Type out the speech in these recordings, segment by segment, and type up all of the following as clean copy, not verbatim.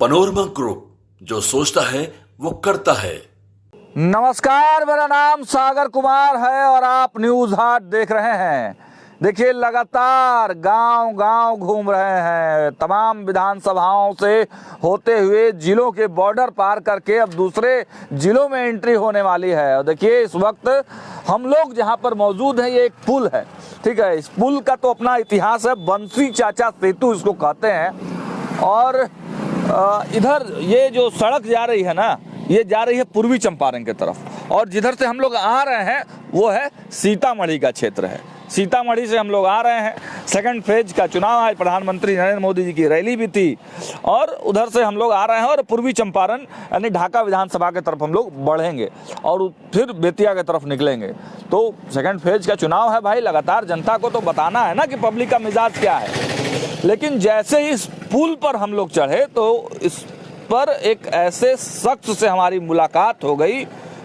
Panorama group, जो सोचता है वो करता है। नमस्कार, मेरा नाम सागर कुमार है और आप न्यूज हाट देख रहे हैं। देखिए, लगातार गांव गांव घूम रहे हैं। तमाम विधानसभाओं से होते हुए जिलों के बॉर्डर पार करके अब दूसरे जिलों में एंट्री होने वाली है। और देखिए, इस वक्त हम लोग जहां पर मौजूद हैं, ये एक पुल है, ठीक है। इस पुल का तो अपना इतिहास है, बंसी चाचा सेतु इसको कहते हैं। और इधर ये जो सड़क जा रही है ना, ये जा रही है पूर्वी चंपारण की तरफ, और जिधर से हम लोग आ रहे हैं वो है सीतामढ़ी का क्षेत्र है। सीतामढ़ी से हम लोग आ रहे हैं। सेकंड फेज का चुनाव आज प्रधानमंत्री नरेंद्र मोदी जी की रैली भी थी, और उधर से हम लोग आ रहे हैं और पूर्वी चंपारण यानी ढाका विधानसभा की तरफ हम लोग बढ़ेंगे और फिर बेतिया की तरफ निकलेंगे। तो सेकंड फेज का चुनाव है भाई, लगातार जनता को तो बताना है ना कि पब्लिक का मिजाज क्या है। लेकिन जैसे ही इस पुल पर हम लोग चढ़े तो इस पर एक ऐसे शख्स से हमारी मुलाकात हो गई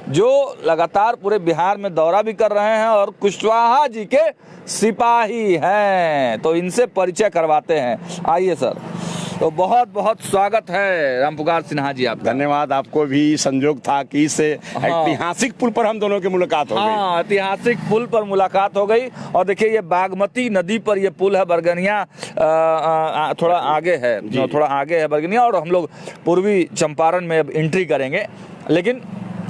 जो लगातार पूरे बिहार में दौरा भी कर रहे हैं और कुशवाहा जी के सिपाही हैं। तो इनसे परिचय करवाते हैं। आइए सर। तो बहुत बहुत स्वागत है रामपुकार सिन्हा जी आपका। धन्यवाद। आपको भी संजोग था कि इस ऐतिहासिक पुल पर हम दोनों की मुलाकात हो गई। हाँ, ऐतिहासिक पुल पर मुलाकात हो गई। और देखिए, ये बागमती नदी पर ये पुल है। बरगनिया थोड़ा आगे है, बरगनिया, और हम लोग पूर्वी चंपारण में अब एंट्री करेंगे। लेकिन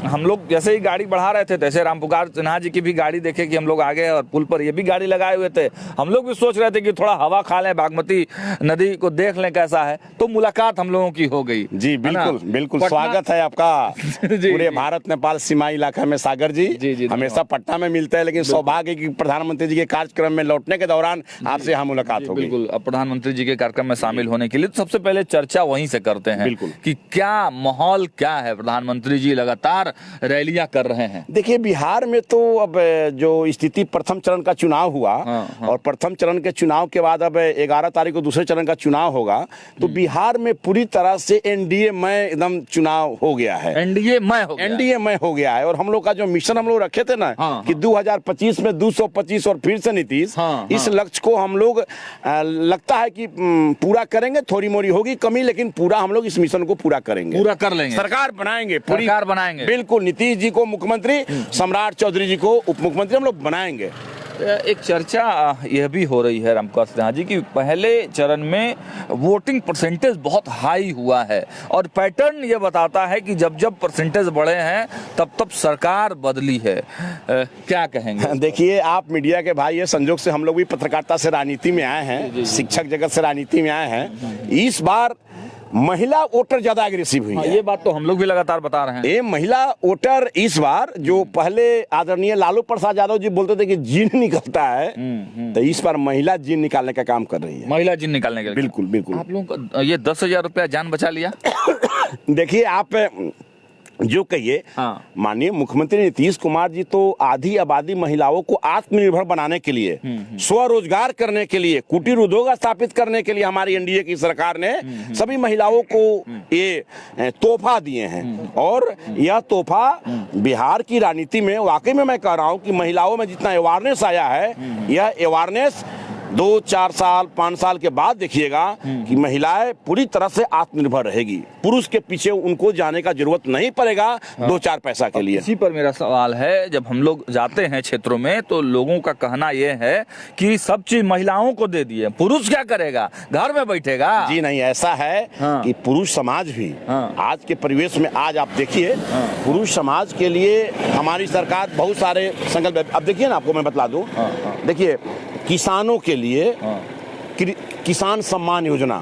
हम लोग जैसे ही गाड़ी बढ़ा रहे थे, तैसे रामपुकार सिन्हा जी की भी गाड़ी देखे कि हम लोग आगे हैं, और पुल पर ये भी गाड़ी लगाए हुए थे। हम लोग भी सोच रहे थे कि थोड़ा हवा खा लें, बागमती नदी को देख लें कैसा है। तो मुलाकात हम लोगों की हो गई। जी बिल्कुल बिल्कुल, स्वागत है आपका पूरे भारत नेपाल सीमा इलाका में। सागर जी हमेशा पटना में मिलते हैं, लेकिन सौभाग्य की प्रधानमंत्री जी के कार्यक्रम में लौटने के दौरान आपसे यहाँ मुलाकात हो गई। बिल्कुल, अब प्रधानमंत्री जी के कार्यक्रम में शामिल होने के लिए सबसे पहले चर्चा वहीं से करते हैं कि क्या माहौल क्या है। प्रधानमंत्री जी लगातार रैलियां कर रहे हैं। देखिए, बिहार में तो अब जो स्थिति, प्रथम चरण का चुनाव हुआ, और प्रथम चरण के चुनाव के बाद अब 11 तारीख को दूसरे चरण का चुनाव होगा। तो बिहार में पूरी तरह से एनडीए मय एकदम चुनाव हो गया है। एनडीए मय हो गया है। और हम लोग का जो मिशन हम लोग रखे थे ना कि 2025 में 225 और फिर से नीतीश, इस लक्ष्य को हम लोग लगता है कि पूरा करेंगे। थोड़ी मोड़ी होगी कमी, लेकिन पूरा हम लोग इस मिशन को पूरा करेंगे, पूरा कर लेंगे। सरकार बनाएंगे, सरकार बनाएंगे। बिल्कुल, नीतीश जी को मुख्यमंत्री, सम्राट चौधरी जी को उप मुख्यमंत्री हम लोग बनाएंगे। एक चर्चा यह भी हो रही है रामपुकार सिन्हा जी की पहले चरण में वोटिंग परसेंटेज बहुत हाई हुआ है, और पैटर्न ये बताता है कि जब जब परसेंटेज बढ़े हैं तब तब सरकार बदली है। क्या कहेंगे? देखिए, आप मीडिया के भाई, ये संजोग से हम लोग भी पत्रकारिता से राजनीति में आए हैं, शिक्षक जगत से राजनीति में आए हैं। इस बार महिला वोटर ज्यादा एग्रेसिव हुई है। ये बात तो हम लोग भी लगातार बता रहे हैं। ये महिला वोटर इस बार, जो पहले आदरणीय लालू प्रसाद यादव जी बोलते थे कि जीन निकलता है, तो इस बार महिला जीन निकालने का काम कर रही है। महिला जीन निकालने का? बिल्कुल बिल्कुल। आप लोगों का ये 10,000 रुपया जान बचा लिया। देखिए, आप जो कहिए, माननीय मुख्यमंत्री नीतीश कुमार जी तो आधी आबादी महिलाओं को आत्मनिर्भर बनाने के लिए, स्वरोजगार करने के लिए, कुटीर उद्योग स्थापित करने के लिए हमारी एनडीए की सरकार ने सभी महिलाओं को ये तोहफा दिए हैं। और यह तोहफा बिहार की राजनीति में वाकई में मैं कह रहा हूं कि महिलाओं में जितना अवेयरनेस आया है, यह अवेयरनेस 2, 4 साल 5 साल के बाद देखिएगा कि महिलाएं पूरी तरह से आत्मनिर्भर रहेगी। पुरुष के पीछे उनको जाने का जरूरत नहीं पड़ेगा 2-4 पैसा के लिए। इसी पर मेरा सवाल है, जब हम लोग जाते हैं क्षेत्रों में तो लोगों का कहना यह है कि सब चीज महिलाओं को दे दिए, पुरुष क्या करेगा, घर में बैठेगा। जी नहीं, ऐसा है कि पुरुष समाज भी आज के परिवेश में, आज आप देखिए, पुरुष समाज के लिए हमारी सरकार बहुत सारे संकल्प। अब देखिए ना, आपको मैं बता दूं, देखिए, किसानों के लिए किसान सम्मान योजना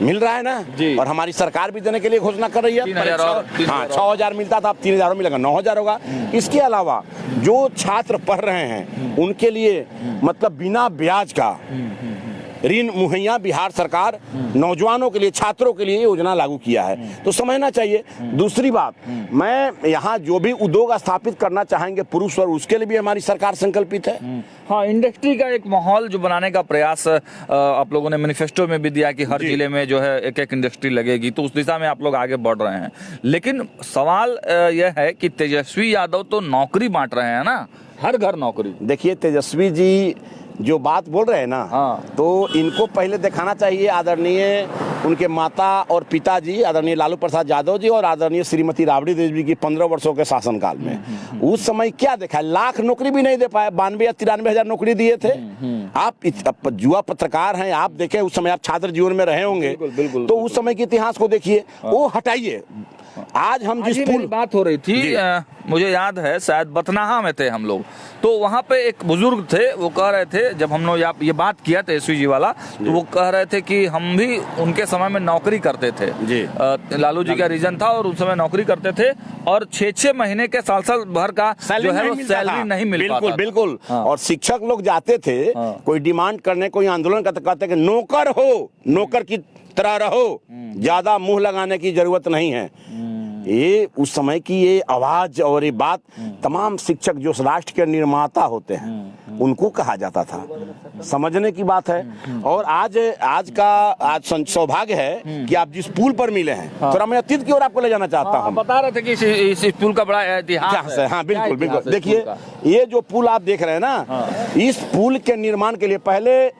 मिल रहा है ना जी। और हमारी सरकार भी देने के लिए घोषणा कर रही है। 6,000 मिलता था, अब 3,000 मिलेगा, 9,000 होगा। इसके अलावा जो छात्र पढ़ रहे हैं उनके लिए मतलब बिना ब्याज का ऋण मुहैया बिहार सरकार नौजवानों के लिए, छात्रों के लिए योजना लागू किया है। तो समझना चाहिए। दूसरी बात, मैं यहाँ जो भी उद्योग स्थापित करना चाहेंगे पुरुष, और उसके लिए भी हमारी सरकार संकल्पित है। हाँ, इंडस्ट्री का एक माहौल जो बनाने का प्रयास आप लोगों ने मैनिफेस्टो में भी दिया कि हर जिले में जो है एक इंडस्ट्री लगेगी, तो उस दिशा में आप लोग आगे बढ़ रहे हैं। लेकिन सवाल यह है कि तेजस्वी यादव तो नौकरी बांट रहे हैं ना, हर घर नौकरी। देखिए, तेजस्वी जी जो बात बोल रहे हैं ना, तो इनको पहले दिखाना चाहिए आदरणीय उनके माता और पिताजी आदरणीय लालू प्रसाद यादव जी और आदरणीय श्रीमती राबड़ी देवी जी की 15 वर्षों के शासनकाल में उस समय क्या देखा, लाख नौकरी भी नहीं दे पाए, 92 या 93 हजार नौकरी दिए थे। आप युवा पत्रकार हैं, आप देखें उस समय आप छात्र जीवन में रहे होंगे, तो उस समय के इतिहास को देखिए, वो हटाइए। आज हम जिस पुल बात हो रही थी, मुझे याद है शायद बथनाहा में थे हम लोग, तो वहाँ पे एक बुजुर्ग थे, वो कह रहे थे जब हम लोग ये बात किया तेजस्वी जी वाला, तो वो कह रहे थे कि हम भी उनके समय में नौकरी करते थे जी। लालू जी का रीजन था और उस समय नौकरी करते थे और 6-6 महीने के साल भर का जो है वो सैलरी नहीं मिल पाता। बिल्कुल बिल्कुल। और शिक्षक लोग जाते थे कोई डिमांड करने, कोई आंदोलन करते, कहते कि नौकर हो, नौकर की तरह रहो, ज्यादा मुंह लगाने की जरूरत नहीं है। ये उस समय की ये आवाज और ये बात तमाम शिक्षक जो राष्ट्र के निर्माता होते हैं उनको कहा जाता था, समझने की बात है। और आज सौभाग्य है कि आप जिस पुल पर मिले हैं, थोड़ा मैं अतीत की ओर आपको ले जाना चाहता हूँ। बता रहे थे कि इस पुल का बड़ा इतिहास है। हाँ बिल्कुल बिल्कुल। देखिए ये जो पुल आप देख रहे हैं ना, इस पुल के निर्माण के लिए पहले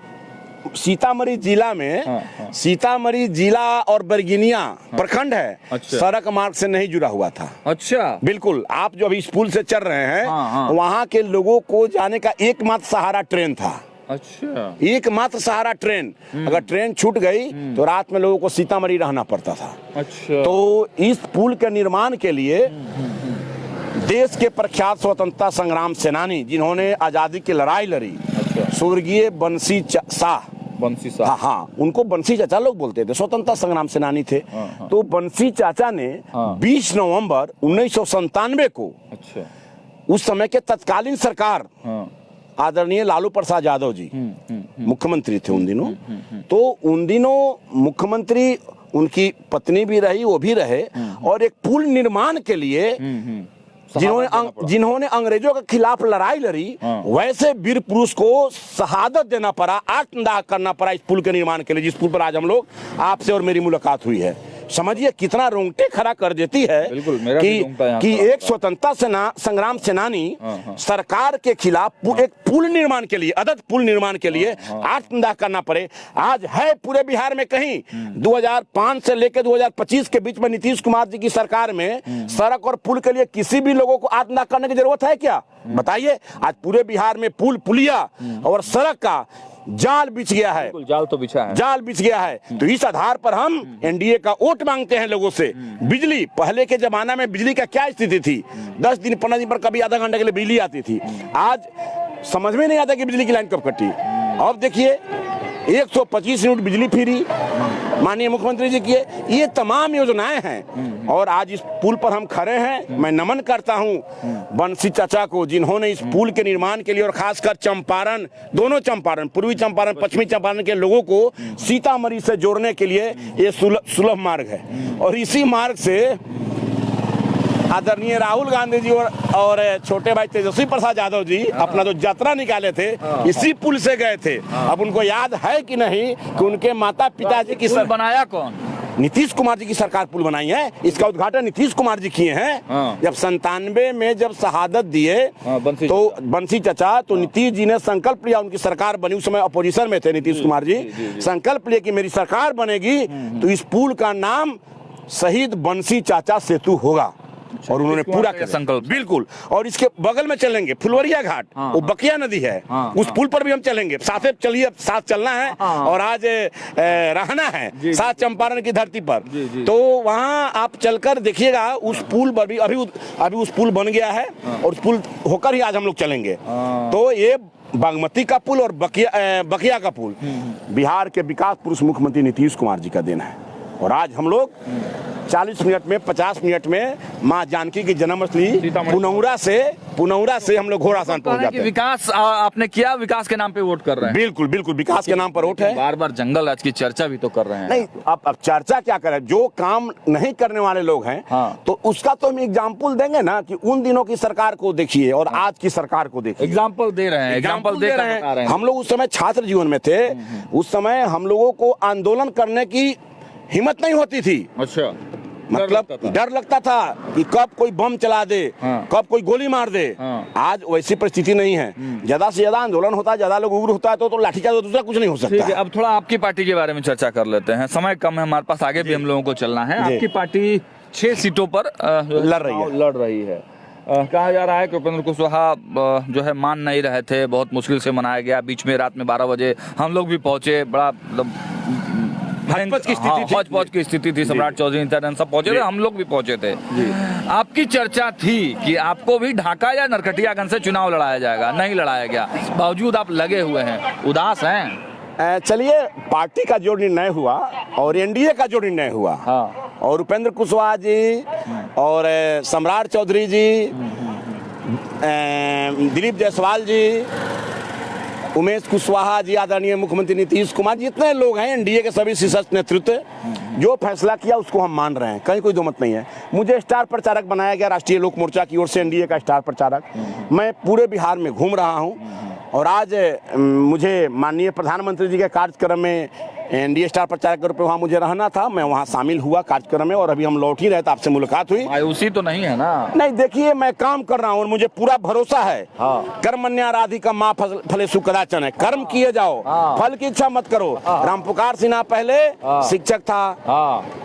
सीतामढ़ी जिला में सीतामढ़ी जिला और बरगिनिया प्रखंड है, अच्छा। सड़क मार्ग से नहीं जुड़ा हुआ था। अच्छा बिल्कुल। आप जो अभी इस पुल से चल रहे हैं, वहाँ के लोगों को जाने का एकमात्र सहारा ट्रेन था। अच्छा। एकमात्र सहारा ट्रेन, अगर ट्रेन छूट गई तो रात में लोगों को सीतामढ़ी रहना पड़ता था। अच्छा। तो इस पुल के निर्माण के लिए देश के प्रख्यात स्वतंत्रता संग्राम सेनानी जिन्होंने आजादी की लड़ाई लड़ी, स्वर्गीय बंसी शाह, हाँ उनको बंसी चाचा लोग बोलते थे, स्वतंत्रता संग्राम सेनानी थे। तो बंसी चाचा ने 20 नवंबर 1997 को, उस समय के तत्कालीन सरकार आदरणीय लालू प्रसाद यादव जी मुख्यमंत्री थे उन दिनों, तो उन दिनों मुख्यमंत्री उनकी पत्नी भी रही, वो भी रहे, और एक पुल निर्माण के लिए जिन्होंने अंग्रेजों के खिलाफ लड़ाई लड़ी, वैसे वीर पुरुष को शहादत देना पड़ा, आत्मदाह करना पड़ा इस पुल के निर्माण के लिए, जिस पुल पर आज हम लोग आपसे और मेरी मुलाकात हुई है। समझिए कितना रोंगटे खड़ा कर देती है कि एक स्वतंत्रता संग्राम सेनानी सरकार के खिलाफ एक पुल निर्माण के लिए, अदद पुल निर्माण के लिए आत्मदाह करना पड़े। आज है पूरे बिहार में कहीं 2005 से लेकर 2025 के बीच में नीतीश कुमार जी की सरकार में सड़क और पुल के लिए किसी भी लोगों को आत्मदाह करने की जरूरत है क्या? बताइए। आज पूरे बिहार में पुल, पुलिया और सड़क का जाल बिछ गया है, जाल तो बिछा है, जाल बिछ गया है। तो इस आधार पर हम एनडीए का वोट मांगते हैं लोगों से। बिजली, पहले के जमाना में बिजली का क्या स्थिति थी, 10 दिन 15 दिन पर कभी आधा घंटे के लिए बिजली आती थी। आज समझ में नहीं आता कि बिजली की लाइन कब कटी। अब देखिए 125 यूनिट बिजली फ्री माननीय मुख्यमंत्री जी किए, ये तमाम योजनाएं हैं। और आज इस पुल पर हम खड़े हैं, मैं नमन करता हूं बंसी चाचा को, जिन्होंने इस पुल के निर्माण के लिए और खासकर चंपारण, दोनों चंपारण, पूर्वी चंपारण, पश्चिमी चंपारण के लोगों को सीतामढ़ी से जोड़ने के लिए ये सुलभ मार्ग है। और इसी मार्ग से आदरणीय राहुल गांधी जी और छोटे भाई तेजस्वी प्रसाद यादव जी अपना जो यात्रा निकाले थे, इसी पुल से गए थे। अब उनको याद है कि नहीं कि उनके माता पिताजी की बनाया कौन? नीतीश कुमार जी की सरकार पुल बनाई है। इसका उद्घाटन नीतीश कुमार जी किए हैं। जब 97 में जब शहादत दिए तो बंसी चाचा, तो नीतीश जी ने संकल्प लिया, उनकी सरकार बनी, उस समय अपोजिशन में थे नीतीश कुमार जी, संकल्प लिया कि मेरी सरकार बनेगी तो इस पुल का नाम शहीद बंसी चाचा सेतु होगा। और उन्होंने पूरा किया संकल्प, बिल्कुल। और इसके बगल में चलेंगे फुलवरिया घाट, वो बकिया नदी है, उस पुल पर भी हम चलेंगे। साथ चलिए, साथ चलना है और आज रहना है साथ चंपारण की धरती पर। तो वहाँ आप चलकर देखिएगा, उस पुल पर भी अभी उस पुल बन गया है और उस पुल होकर ही आज हम लोग चलेंगे। तो ये बागमती का पुल और बकिया का पुल बिहार के विकास पुरुष मुख्यमंत्री नीतीश कुमार जी का देन है। और आज हम लोग 40 मिनट में, 50 मिनट में माँ जानकी की जन्मस्थली पुनौरा से हम लोग घोड़ासान पहुंच जाते हैं। विकास आपने किया, विकास के नाम पे वोट कर रहे हैं। बिल्कुल बिल्कुल, विकास के नाम पर वोट है। बार बार जंगल राज की चर्चा भी तो कर रहे हैं। नहीं, अब चर्चा क्या करें, जो काम नहीं करने वाले लोग हैं तो उसका तो हम एग्जाम्पल देंगे ना, कि उन दिनों की सरकार को देखिए और आज की सरकार को देखिए। एग्जाम्पल दे रहे हैं, एग्जाम्पल दे रहे हैं। हम लोग उस समय छात्र जीवन में थे, उस समय हम लोगों को आंदोलन करने की हिम्मत नहीं होती थी। अच्छा। मतलब डर लगता था कि कब कोई बम चला दे, कब कोई गोली मार दे। आज वैसी परिस्थिति नहीं है। ज्यादा से ज्यादा आंदोलन होता है, ज्यादा लोग उग्र होता है तो लाठीचार्ज, दूसरा कुछ नहीं हो सकता। ठीक है, अब थोड़ा आपकी पार्टी के बारे में चर्चा कर लेते हैं, समय कम है हमारे पास, आगे भी हम लोगों को चलना है। आपकी पार्टी 6 सीटों पर लड़ रही है। कहा जा रहा है कि उपेंद्र कुशवाहा जो है मान नहीं रहे थे, बहुत मुश्किल से मनाया गया। बीच में रात में 12 बजे हम लोग भी पहुंचे, बड़ा हौच-पौच की स्थिति थी। सम्राट चौधरी नित्यानंद सब पहुंचे थे, हम लोग भी पहुंचे थे। आपकी चर्चा थी कि आपको भी ढाका या नरकटियागंज से चुनाव लड़ाया जाएगा, नहीं लड़ाया गया, बावजूद आप लगे हुए हैं, उदास हैं। चलिए, पार्टी का जो निर्णय हुआ और एनडीए का जो निर्णय हुआ, और उपेंद्र कुशवाहा जी और सम्राट चौधरी जी, दिलीप जायसवाल जी, उमेश कुशवाहा जी, आदरणीय मुख्यमंत्री नीतीश कुमार, जितने लोग हैं एनडीए के सभी शीर्ष नेतृत्व, जो फैसला किया उसको हम मान रहे हैं, कहीं कोई दो मत नहीं है। मुझे स्टार प्रचारक बनाया गया राष्ट्रीय लोक मोर्चा की ओर से, एनडीए का स्टार प्रचारक। मैं पूरे बिहार में घूम रहा हूं और आज मुझे माननीय प्रधानमंत्री जी के कार्यक्रम में एनडीए स्टार प्रचारक के रूप में वहाँ मुझे रहना था, मैं वहाँ शामिल हुआ कार्यक्रम में और अभी हम लौट ही रहे थे, आपसे मुलाकात हुई। मायूसी तो नहीं है ना? नहीं, देखिए मैं काम कर रहा हूँ और मुझे पूरा भरोसा है। कर्मण्या राधिका माँ फलेषु कदाचन है, कर्म किए जाओ, फल की इच्छा मत करो। रामपुकार सिन्हा पहले शिक्षक था,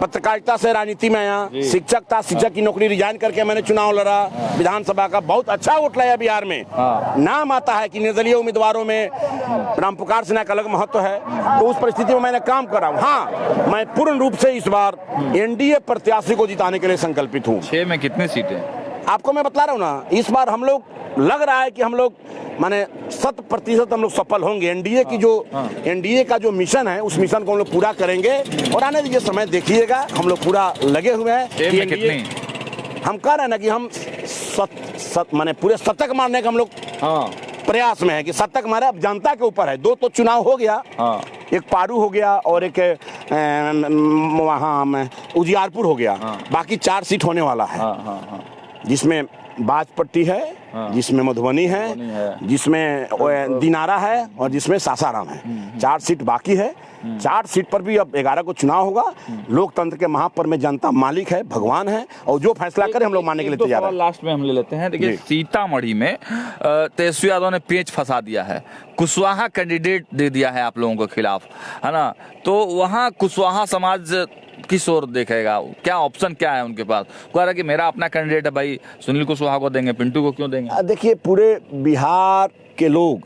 पत्रकारिता से राजनीति में आया, शिक्षक था, शिक्षक की नौकरी रिजाइन करके मैंने चुनाव लड़ा, विधानसभा का बहुत अच्छा वोट लाया बिहार में। नाम आता है कि निर्दलीय उम्मीदवारों में रामपुकार सिन्हा का अलग महत्व है, तो उस परिस्थिति में मैंने काम कर रहा हूँ। हाँ, मैं पूर्ण रूप से इस बार एनडीए प्रत्याशी को जिताने के लिए संकल्पित हूँ। 6 में कितनी सीटें? आपको मैं बता रहा हूँ ना, इस बार हम लोग, लग रहा है कि हम लोग माने 100% हम लोग सफल होंगे। एनडीए का जो मिशन है, उस मिशन को हम लोग पूरा करेंगे और आने दीजिए समय, देखिएगा हम लोग पूरा लगे हुए हैं। कितनी? हम कह रहे हैं ना कि हम माने पूरे शतक मारने का हम लोग प्रयास में है कि शतक मारे। अब जनता के ऊपर है, 2 तो चुनाव हो गया, एक पारू हो गया और एक वहाँ उजियारपुर हो गया, बाकी 4 सीट होने वाला है, जिसमें बाजपट्टी है, जिसमें मधुबनी है, जिसमें दिनारा है और जिसमें सासाराम है। 4 सीट बाकी है। 4 सीट पर भी अब 11 को चुनाव होगा। लोकतंत्र के महापर्व में जनता मालिक है, भगवान है, और जो फैसला करे हम लोग मानने के लिए तैयार हैं। लास्ट में हम ले लेते हैं। देखिए, सीतामढ़ी में तेजस्वी यादव ने पेच फंसा दिया है, कुशवाहा कैंडिडेट दे दिया है आप लोगों के खिलाफ, है ना? तो वहाँ कुशवाहा समाज किस ओर देखेगा? क्या ऑप्शन क्या है उनके पास? कह रहा कि मेरा अपना कैंडिडेट है भाई, सुनील कुशवाहा को देंगे, पिंटू को क्यों देंगे? देखिए, पूरे बिहार के लोग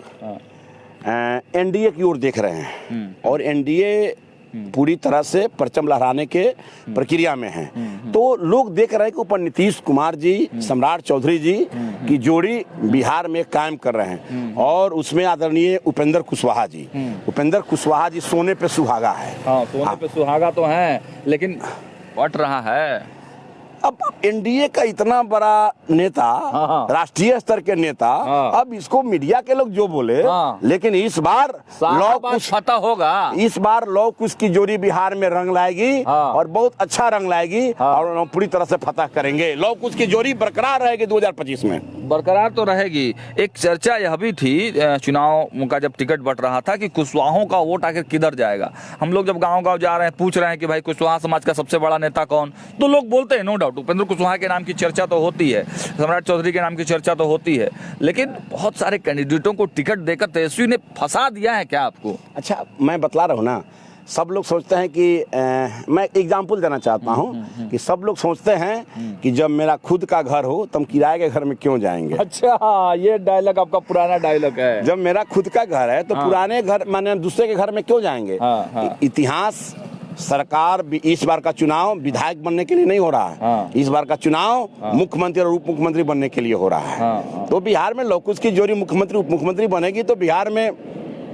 एनडीए की ओर देख रहे हैं और एनडीए पूरी तरह से परचम लहराने के प्रक्रिया में है। तो लोग देख रहे हैं कि ऊपर नीतीश कुमार जी, सम्राट चौधरी जी की जोड़ी बिहार में कायम कर रहे हैं और उसमें आदरणीय उपेंद्र कुशवाहा जी सोने पे सुहागा है। सोने पे सुहागा तो है, लेकिन पट रहा है। अब एनडीए का इतना बड़ा नेता, राष्ट्रीय स्तर के नेता, अब इसको मीडिया के लोग जो बोले, लेकिन इस बार लौ कुश पता होगा, इस बार लौ कुश की जोड़ी बिहार में रंग लाएगी और बहुत अच्छा रंग लाएगी और पूरी तरह से फतह करेंगे। लौ कुश की जोड़ी बरकरार रहेगी 2025 में, बरकरार तो रहेगी। एक चर्चा यह भी थी चुनाव का जब टिकट बंट रहा था कि कुशवाहों का वोट आखिर किधर जाएगा। हम लोग जब गांव-गांव जा रहे हैं, पूछ रहे हैं कि भाई कुशवाहा समाज का सबसे बड़ा नेता कौन, तो लोग बोलते हैं नो डाउट उपेंद्र कुशवाहा के नाम की चर्चा तो होती है, सम्राट चौधरी के नाम की चर्चा तो होती है, लेकिन बहुत सारे कैंडिडेटों को टिकट देकर तेजस्वी ने फंसा दिया है क्या आपको? अच्छा, मैं बतला रहा हूँ ना, सब लोग सोचते हैं कि मैं एग्जाम्पल देना चाहता हूँ कि सब लोग सोचते हैं कि जब मेरा खुद का घर हो तो हम किराए के घर में क्यों जाएंगे। अच्छा, ये डायलॉग आपका पुराना डायलॉग है। जब मेरा खुद का घर है तो पुराने घर माने दूसरे के घर में क्यों जाएंगे। इतिहास, सरकार, इस बार का चुनाव विधायक बनने के लिए नहीं हो रहा है, इस बार का चुनाव मुख्यमंत्री और उप मुख्यमंत्री बनने के लिए हो रहा है। तो बिहार में लौकुश की जोड़ी मुख्यमंत्री उप मुख्यमंत्री बनेगी तो बिहार में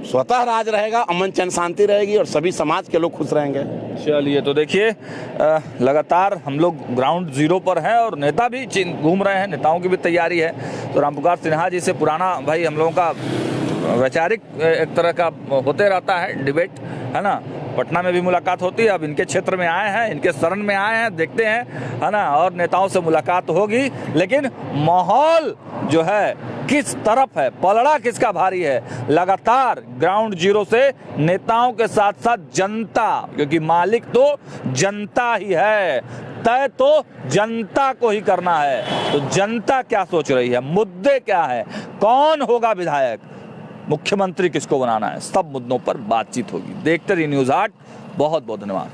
स्वतः राज रहेगा, अमन चैन शांति रहेगी और सभी समाज के लोग खुश रहेंगे। चलिए, तो देखिए लगातार हम लोग ग्राउंड जीरो पर हैं और नेता भी घूम रहे हैं, नेताओं की भी तैयारी है। तो रामपुकार सिन्हा जी से पुराना भाई हम लोगों का वैचारिक एक तरह का होते रहता है डिबेट, है ना। पटना में भी मुलाकात होती है, अब इनके क्षेत्र में आए हैं, इनके शरण में आए हैं, देखते हैं, है ना, और नेताओं से मुलाकात होगी। लेकिन माहौल जो है किस तरफ है, पलड़ा किसका भारी है, लगातार ग्राउंड जीरो से नेताओं के साथ साथ जनता, क्योंकि मालिक तो जनता ही है, तय तो जनता को ही करना है। तो जनता क्या सोच रही है, मुद्दे क्या है, कौन होगा विधायक, मुख्यमंत्री किसको बनाना है, सब मुद्दों पर बातचीत होगी। देखते रहिए न्यूज़ 8। बहुत बहुत धन्यवाद।